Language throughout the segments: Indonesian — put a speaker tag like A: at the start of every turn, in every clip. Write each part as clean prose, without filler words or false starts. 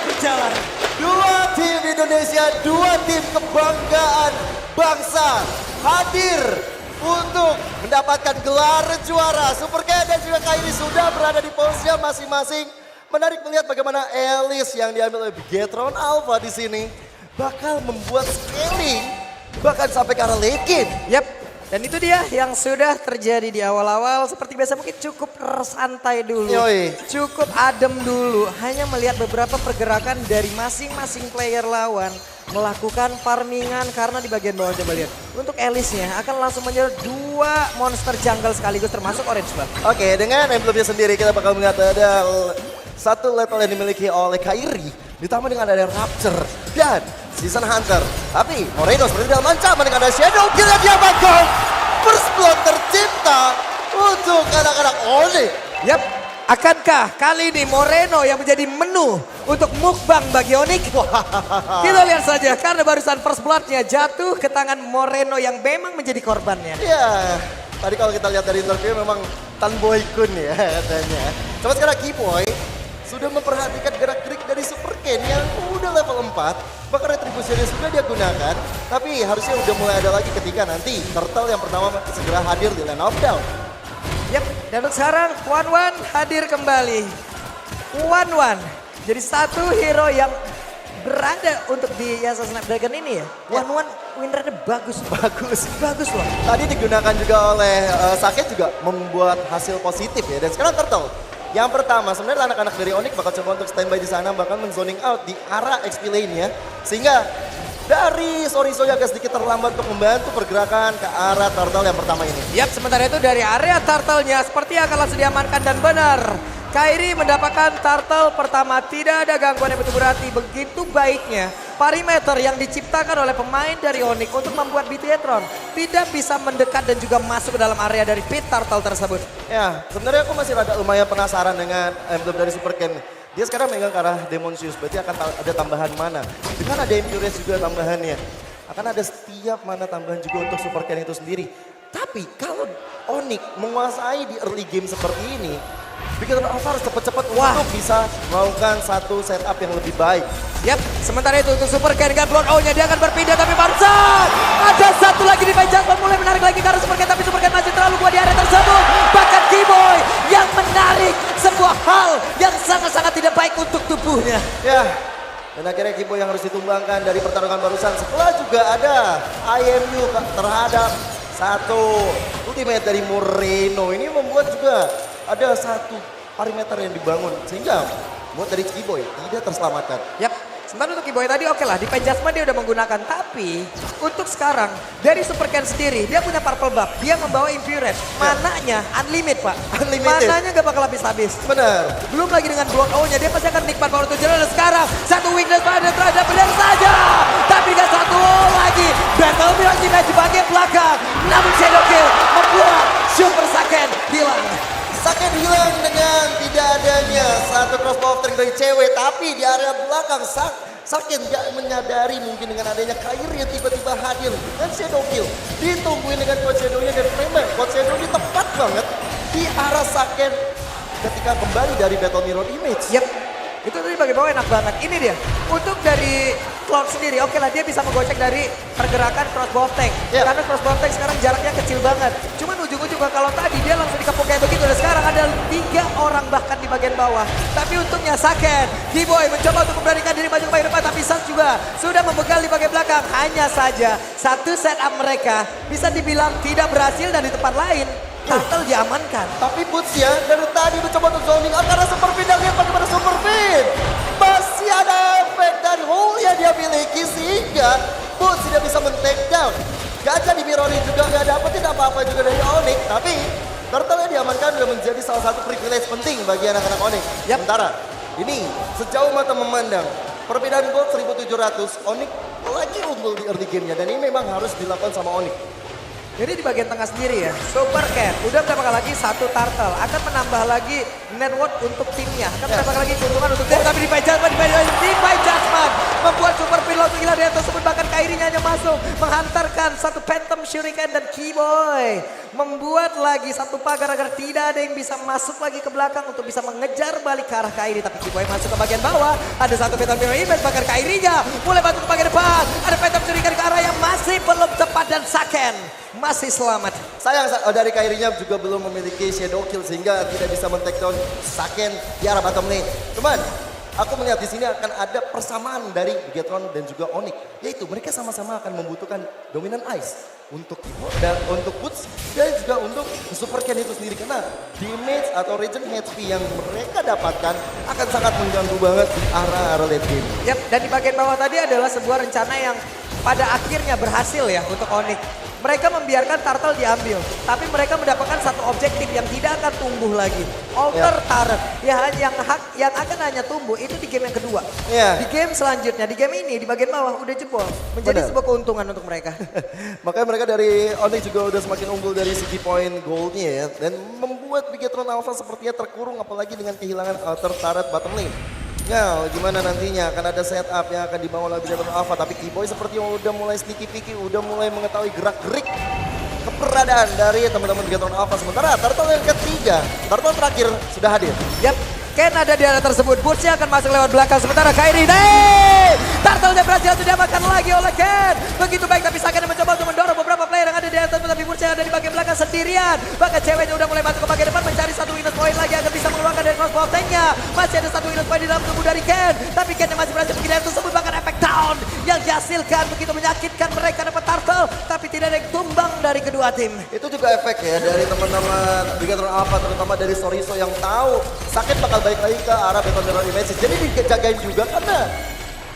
A: berjalan.
B: Dua tim Indonesia, dua tim kebanggaan bangsa hadir untuk mendapatkan gelar juara. Super Ken dan juga Kairi sudah berada di posisinya masing-masing. Menarik melihat bagaimana Alice yang diambil oleh Bigetron Alpha di sini bakal membuat scaling bahkan sampai ke arah late game.
A: Yap. Dan itu dia yang sudah terjadi di awal-awal. Seperti biasa mungkin cukup santai dulu.
B: Yoi.
A: Cukup adem dulu. Hanya melihat beberapa pergerakan dari masing-masing player lawan. Melakukan farmingan karena di bagian bawah coba lihat. Untuk Alice-nya akan langsung menyerang dua monster jungle sekaligus termasuk Orange Buff.
B: Oke, dengan emblemnya sendiri kita bakal melihat ada satu level yang dimiliki oleh Kairi. Ditambah dengan ada Rapture dan Season Hunter. Tapi Moreno seperti dalam ancaman dengan ada Shadow Kill yang dia bakal. First blood tercipta untuk anak-anak Onyx.
A: Yap, akankah kali ini Moreno yang menjadi menu untuk mukbang bagi Onyx? Kita lihat saja karena barusan first blood-nya jatuh ke tangan Moreno yang memang menjadi korbannya.
B: Ya, tadi kalau kita lihat dari interview memang Tan Boy Kun ya katanya. Coba sekarang Keyboy sudah memperhatikan gerak-gerik dari Super Ken yang udah level 4. Bahkan retribusinya sudah dia gunakan. Tapi harusnya udah mulai ada lagi ketika nanti Turtle yang pertama segera hadir di Land of Down.
A: Yap, dan untuk sekarang One hadir kembali. One jadi satu hero yang berada untuk di Yasa Snapdragon ini ya. One win rate-nya bagus. Bagus loh.
B: Tadi digunakan juga oleh Saket juga membuat hasil positif ya. Dan sekarang Turtle. Yang pertama, sebenarnya anak-anak dari Onyx bakal coba untuk standby di sana, bahkan men-zoning out di arah XP lane-nya. Sehingga dari Soriso yang agak sedikit terlambat untuk membantu pergerakan ke arah Turtle yang pertama ini.
A: Yap, sementara itu dari area Turtle-nya seperti akan langsung diamankan dan benar. Kairi mendapatkan Turtle pertama, tidak ada gangguan yang betul berarti. Begitu baiknya perimeter yang diciptakan oleh pemain dari Onyx untuk membuat Bigetron tidak bisa mendekat dan juga masuk ke dalam area dari pit Turtle tersebut.
B: Ya, sebenarnya aku masih rada lumayan penasaran dengan emblem dari Super Ken. Dia sekarang megang ke arah Demonsius, berarti akan ada tambahan mana. Dengan ada Imperius juga tambahannya. Akan ada setiap mana tambahan juga untuk Super Ken itu sendiri. Tapi kalau Onyx menguasai di early game seperti ini, Bigetron Alpha harus cepat-cepat untuk bisa melakukan satu setup yang lebih baik.
A: Yap, sementara itu untuk Super Ken dengan Blood O-nya dia akan berpindah tapi barusan ada satu lagi di Adjustment mulai menarik lagi ke arah Super Ken, tapi Super Ken masih terlalu kuat di area tersebut. Bahkan Keyboy yang menarik sebuah hal yang sangat-sangat tidak baik untuk tubuhnya.
B: Ya, dan akhirnya Keyboy yang harus ditumbangkan dari pertarungan barusan. Setelah juga ada IMU terhadap satu ultimate dari Moreno. Ini membuat juga ada satu perimeter yang dibangun sehingga buat dari Keyboy tidak terselamatkan.
A: Yap, sementara untuk Keyboy tadi oke lah, di Adjustment dia udah menggunakan. Tapi untuk sekarang dari Super Ken sendiri dia punya purple buff. Dia membawa Infuriate. Mananya unlimited pak.
B: Unlimited.
A: Mananya gak bakal habis-habis.
B: Benar.
A: Belum lagi dengan Blood O-nya dia pasti akan nikmat power tujuan. Dan sekarang satu weakness pada terhadap benar saja. Tapi gak satu lagi. Battle Mirage di bagian belakang. Namun Shadow Kill membuat Super Saken hilang.
B: Saken hilang dengan tidak adanya satu crossbow offering dari cewek. Tapi di area belakang Saken gak menyadari mungkin dengan adanya Kairi yang tiba-tiba hadir. Dan Shadow Kill ditungguin dengan Coach Shadow-nya. Dan memang Coach Shadow ini tepat banget di arah Saken ketika kembali dari Battle Mirror Image.
A: Yap, itu tadi bagi bawah enak banget. Ini dia, untuk dari Cloud sendiri, oke lah dia bisa menggocek dari pergerakan crossbow tank.
B: Yeah.
A: Karena crossbow tank sekarang jaraknya kecil banget. Cuman ujung-ujung kalau tadi dia langsung dikepung kayak begitu. Dan sekarang ada 3 orang bahkan di bagian bawah. Tapi untungnya Saken, Keyboy mencoba untuk memberanikan diri maju ke bagian depan. Tapi Sans juga sudah membegal di bagian belakang. Hanya saja satu setup mereka bisa dibilang tidak berhasil dan di tempat lain Turtle diamankan.
B: Tapi Boots ya dari tadi mencoba untuk zoning out karena Super Pin dan lihat bagaimana Super Pin. Masih ada efek dari hole yang dia miliki sehingga Boots tidak bisa men-take down. Gajah di Mirroring juga nggak dapetin apa-apa juga dari Onyx. Tapi Turtle yang diamankan sudah menjadi salah satu privilege penting bagi anak-anak Onyx.
A: Yap.
B: Sementara ini sejauh mata memandang perbedaan gold 1700 Onyx lagi unggul di early game-nya dan ini memang harus dilakukan sama Onyx.
A: Jadi di bagian tengah sendiri ya, Super Cat udah mendapatkan lagi satu turtle, akan menambah lagi net worth untuk timnya, akan mendapatkan lagi keuntungan untuk tim, tapi di Judgment membuat Super Pillow gila dia tersebut, bahkan Kairinya hanya masuk, menghantarkan satu Phantom Shuriken dan Keyboy, membuat lagi satu pagar agar tidak ada yang bisa masuk lagi ke belakang untuk bisa mengejar balik ke arah Kairi, tapi Keyboy masuk ke bagian bawah, ada satu Phantom Pillow Image, bahkan Kairinya mulai masuk ke bagian depan, ada Phantom Shuriken ke arah yang masih belum tepat dan Saken masih selamat.
B: Sayang dari Kairinya juga belum memiliki shadow kill sehingga tidak bisa men-take down Saken di arah bottom lane. Cuman aku melihat di sini akan ada persamaan dari Bigetron dan juga Onyx, yaitu mereka sama-sama akan membutuhkan dominan ice untuk dan untuk Boots dan juga untuk Super Ken itu sendiri, karena damage atau regen HP yang mereka dapatkan akan sangat mengganggu banget di arah late game.
A: Yap, dan di bagian bawah tadi adalah sebuah rencana yang pada akhirnya berhasil ya untuk Onyx. Mereka membiarkan turtle diambil, tapi mereka mendapatkan satu objektif yang tidak akan tumbuh lagi. Alter turret yang akan hanya tumbuh itu di game yang kedua. Di game selanjutnya, di game ini di bagian bawah udah jebol, menjadi sebuah keuntungan untuk mereka.
B: Makanya mereka dari Onyx juga udah semakin unggul dari segi point goldnya ya, dan membuat Bigetron Alpha sepertinya terkurung apalagi dengan kehilangan alter turret bottom lane. Ya, gimana nantinya akan ada setup yang akan dibawa oleh Bigetron Alpha, tapi Keyboy seperti yang udah mulai sneaky peeky, udah mulai mengetahui gerak-gerik keberadaan dari teman-teman Bigetron Alpha. Sementara turtle yang ketiga, turtle terakhir sudah hadir.
A: Yap, Ken ada di arah tersebut, Bootsnya akan masuk lewat belakang, sementara Kairi, turtle-nya berhasil diamankan lagi oleh Ken. Begitu baik, tapi Saken mencoba untuk mendorong beberapa player yang ada di atas, tapi Bootsnya ada di bagian belakang sendirian. Bahkan ceweknya udah mulai masuk ke bagian depan, mencari satu witness point lagi agar bisa mengeluarkan dari crossbow tanknya. Masih ada satu witness point di dalam tubuh dari Ken, tapi Ken yang masih berhasil menghindari tersebut, bahkan efek down yang dihasilkan begitu menyakitkan mereka dapat turtle, tapi tidak ada yang tumbang dari kedua tim.
B: Itu juga efek ya dari teman-teman Bigetron Alpha, terutama dari Soriso yang tahu Saken bakal balik lagi ke arah Beton Mirror Image. Jadi dijagain juga karena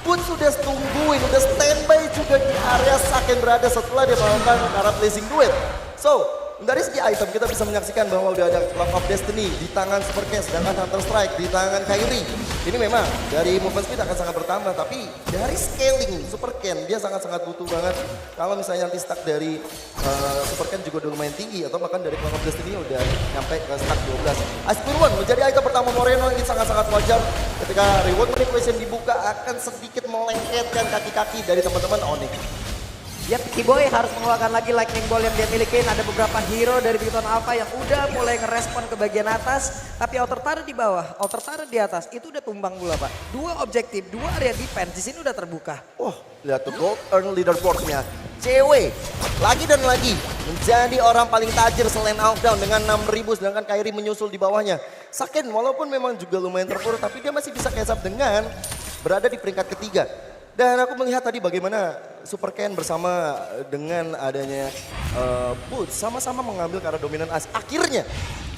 B: Pun sudah tungguin, udah standby juga di area Saken berada setelah dia melakukan arah placing duet. So, dari segi item kita bisa menyaksikan bahwa udah ada Clock of Destiny di tangan Super Ken, sedangkan Hunter Strike di tangan Kairi. Ini memang dari movement speed akan sangat bertambah, tapi dari scaling Super Ken dia sangat-sangat butuh banget. Kalau misalnya nanti stack dari Super Ken juga udah lumayan tinggi, atau bahkan dari Clock of Destiny udah nyampe ke stack 12. Ice Queen One menjadi item pertama Moreno, ini sangat-sangat wajar ketika reward money question dibuka akan sedikit melengketkan kaki-kaki dari teman-teman Onyx.
A: Yap, Keyboy harus mengeluarkan lagi lightning ball yang dia miliki. Ada beberapa hero dari Bigetron Alpha yang udah mulai ngerespon ke bagian atas. Tapi outer turret di bawah, outer turret di atas. Itu udah tumbang pula, Pak. Dua objektif, dua area defense. Di sini udah terbuka.
B: Wah, lihat tuh gold earn leaderboard-nya. Cewek, lagi dan lagi menjadi orang paling tajir selain Outdown dengan 6.000, sedangkan Kairi menyusul di bawahnya. Saken walaupun memang juga lumayan terpuruk, tapi dia masih bisa catch up dengan berada di peringkat ketiga. Dan aku melihat tadi bagaimana Super Ken bersama dengan adanya Boots sama-sama mengambil ke arah dominan as. Akhirnya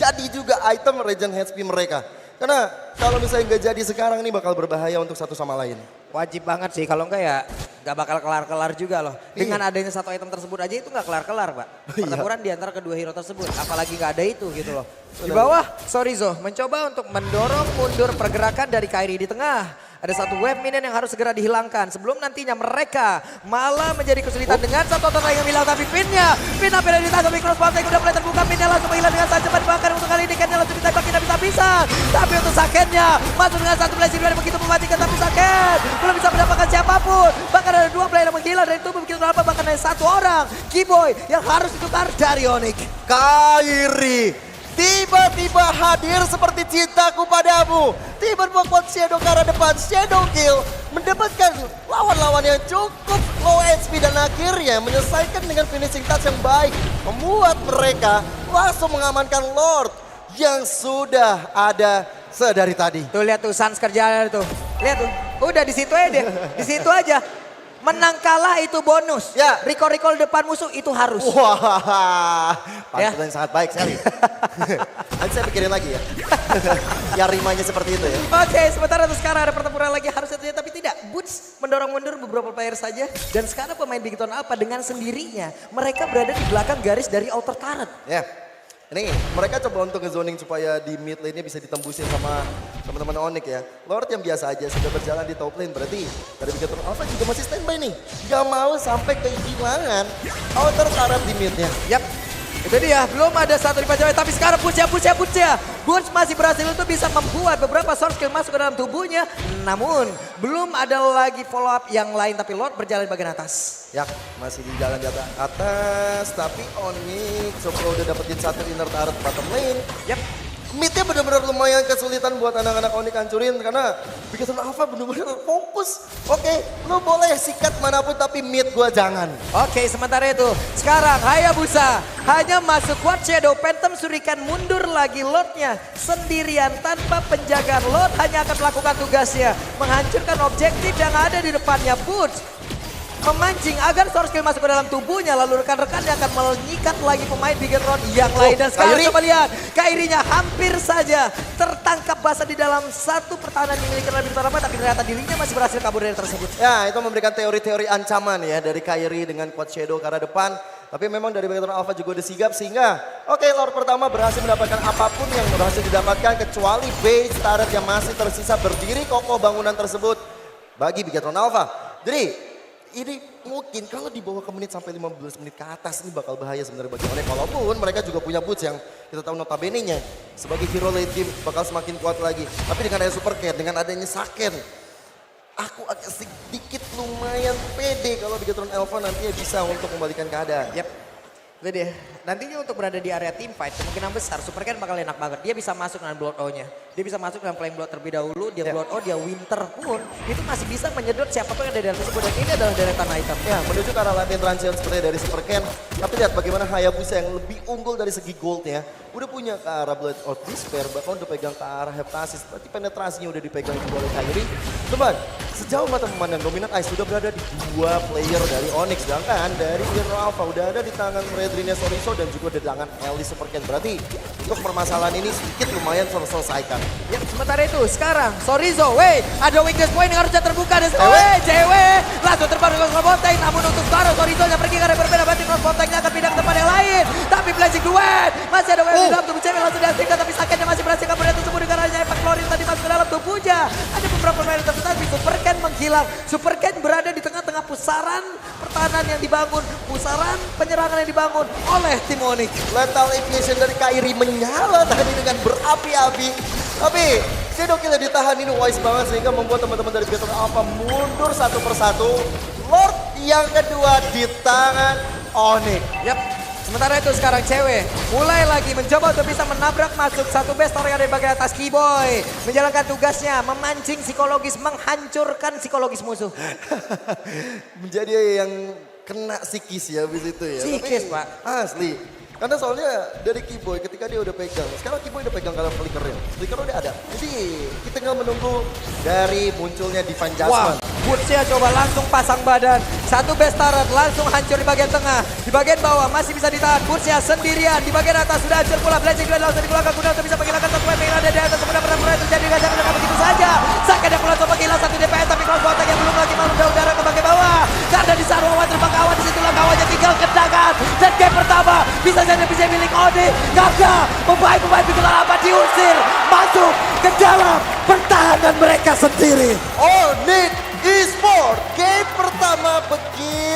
B: jadi juga item Regen HP mereka. Karena kalau misalnya nggak jadi sekarang ini bakal berbahaya untuk satu sama lain.
A: Wajib banget sih, kalau enggak ya nggak bakal kelar-kelar juga loh. Dengan adanya satu item tersebut aja itu nggak kelar-kelar, Pak. Pertempuran di antara kedua hero tersebut, apalagi nggak ada itu gitu loh. Di bawah, Sorizo mencoba untuk mendorong mundur pergerakan dari Kairi di tengah. Ada satu wave minion yang harus segera dihilangkan sebelum nantinya mereka malah menjadi kesulitan dengan satu otot yang hilang, tapi pinnya ditangkap di crossbow tank udah mulai terbuka, pinnya langsung menghilang dengan sangat cepat, bahkan untuk kali ini Kennya langsung ditembak tidak bisa-bisa. Tapi untuk Sakennya masuk dengan satu blazing dari begitu mematikan, tapi Saken belum bisa mendapatkan siapapun. Bahkan ada dua player yang menghilang dari tubuh begitu apa, bahkan ada satu orang Keyboy yang harus ditukar dari Onyx.
B: Kairi tiba-tiba hadir seperti cintaku padamu. Tiba-tiba kuat Shadow ke arah depan, Shadow Kill. Mendapatkan lawan-lawan yang cukup low HP dan akhirnya menyelesaikan dengan finishing touch yang baik. Membuat mereka langsung mengamankan Lord yang sudah ada sedari tadi.
A: Tuh lihat tuh Sans kerjaan tuh. Lihat tuh, udah di situ aja deh. Di situ aja. Menang kalah itu bonus.
B: Ya.
A: Recall depan musuh itu harus.
B: Wah, pantulan yang sangat baik sekali. Nanti saya pikirin lagi ya. Ya rimanya seperti itu ya.
A: Oke, sementara itu sekarang ada pertempuran lagi harusnya terjadi, tapi tidak. Boots mendorong mundur beberapa player saja. Dan sekarang pemain Bigetron Alpha dengan sendirinya. Mereka berada di belakang garis dari outer turret.
B: Ya. Ini mereka coba untuk ngezoning supaya di mid lane-nya bisa ditembusin sama teman-teman Onyx ya. Lord yang biasa aja sudah berjalan di top lane, berarti dari Bigatron Alpha juga masih standby nih. Gak mau sampai kehilangan outer turret di mid-nya.
A: Yap, itu dia. Belum ada satu di Pajawai, tapi sekarang Butch. Butch masih berhasil untuk bisa membuat beberapa source skill masuk ke dalam tubuhnya. Namun, belum ada lagi follow up yang lain, tapi Lord berjalan di bagian atas.
B: Ya, masih di jalan di atas, tapi Onyx coba udah dapetin satu inner turret bottom lane.
A: Yap.
B: Midnya benar-benar lumayan kesulitan buat anak-anak Onyx hancurin karena Bigatron Alpha benar-benar fokus. Oke, lu boleh sikat manapun tapi mid gua jangan.
A: Oke, sementara itu sekarang Hayabusa hanya masuk Quad Shadow. Phantom Shuriken mundur lagi, Lordnya sendirian tanpa penjagaan. Lord hanya akan melakukan tugasnya, menghancurkan objektif yang ada di depannya. Butch memancing agar source skill masuk ke dalam tubuhnya, lalu rekan-rekannya akan mengikat lagi pemain Bigatron yang lain. Dan sekarang
B: Kairi.
A: coba lihat, Kairinya hampir saja tertangkap basah di dalam satu pertahanan yang dimiliki oleh Bigatron, tapi ternyata dirinya masih berhasil kabur dari tersebut.
B: Ya, itu memberikan teori-teori ancaman ya dari Kairi dengan Quad Shadow ke arah depan. Tapi memang dari Bigatron Alpha juga udah sigap sehingga oke, Lord pertama berhasil mendapatkan apapun yang berhasil didapatkan kecuali base turret yang masih tersisa berdiri kokoh bangunan tersebut bagi Bigatron Alpha. Jadi ini mungkin kalau dibawa ke menit sampai 15 menit ke atas ini bakal bahaya sebenarnya bagi Onyx. Walaupun mereka juga punya Butch yang kita tahu notabene-nya sebagai hero late game bakal semakin kuat lagi. Tapi dengan adanya Super Cat, dengan adanya Saken, aku agak sedikit lumayan pede kalau Bigatron Alpha nantinya bisa untuk membalikan keadaan.
A: Yap. Itu dia. Nantinya untuk berada di area team fight kemungkinan besar Super Cat bakal enak banget. Dia bisa masuk dengan Blood O-nya. Dia bisa masuk dengan Flame Blood terlebih dahulu. Dia
B: Ya.
A: Blood O, dia Winter pun itu masih bisa menyedot siapapun yang ada di dalam tersebut. Dan ini adalah deretan item.
B: Ya, menuju ke arah latihan transition seperti dari Super Ken. Tapi lihat bagaimana Hayabusa yang lebih unggul dari segi goldnya. Udah punya ke arah Blood of Despair, bahkan udah pegang ke arah Heptasis. Berarti penetrasinya udah dipegang juga oleh Kairi. Teman, sejauh mata memandang Dominant Ice sudah berada di dua player dari Onyx. Sedangkan dari Bigatron Alpha udah ada di tangan Redrine Soriso dan juga di tangan Ellie Super Ken. Berarti untuk permasalahan ini sedikit lumayan terselesaikan.
A: Ya, sementara itu sekarang Sorizo, ada weakness point yang harusnya terbuka. Dan JW langsung terbang dengan Crossbonteng. Namun untuk sekarang Sorizo yang pergi ke arah berbeda. Berarti Crossbontengnya akan pindah ke tempat yang lain. Tapi Blazing Duet masih ada di dalam tubuh JW langsung diaktifkan. Tapi Sakennya masih berhasil kabur dari tersebut dengan adanya Epak Klorin tadi masuk ke dalam tubuhnya. Ada beberapa pemain tapi Super Ken menghilang. Super Ken berada di tengah-tengah pusaran pertahanan yang dibangun. Pusaran penyerangan yang dibangun oleh tim Onyx.
B: Lethal Ignition dari Kairi menyala tadi dengan berapi-api. Tapi Shadow Kill ditahan ini wise banget sehingga membuat teman-teman dari Bigatron Alpha mundur satu persatu. Lord yang kedua di tangan Onyx.
A: Yap. Sementara itu sekarang cewek mulai lagi mencoba untuk bisa menabrak masuk satu base yang ada di bagian atas. Keyboy menjalankan tugasnya memancing psikologis, menghancurkan psikologis musuh.
B: Menjadi yang kena psikis ya habis itu ya.
A: Psikis,
B: Tapi,
A: Pak.
B: Asli. Karena soalnya dari Keyboy ketika dia udah pegang. Sekarang Keyboy udah pegang kalau flickernya. Flicker udah ada. Jadi kita tinggal menunggu dari munculnya Divine
A: Wah,
B: Judgment.
A: Butchnya coba langsung pasang badan. Satu base turret langsung hancur di bagian tengah. Di bagian bawah masih bisa ditahan. Butchnya sendirian. Di bagian atas sudah hancur pula. Blazing Duel langsung dikeluarkan guna untuk bisa menghilangkan satu weapon yang ada di atas. Sebenarnya pernah terjadi. Gak jangan begitu saja. Saken yang pula coba hilang satu DPS. Tapi Crossbonteng yang belum lagi mau udara ke bagian bawah. Karena di saat awan terbang kawan. Disitulah kawannya tinggal kendangan. Dan game pertama bisa jadi bisa milik Odi. Gagal. Pemain-pemain Bigatron Alpha diusir. Masuk ke dalam pertahanan mereka sendiri.
B: Onyx Esports game pertama begitu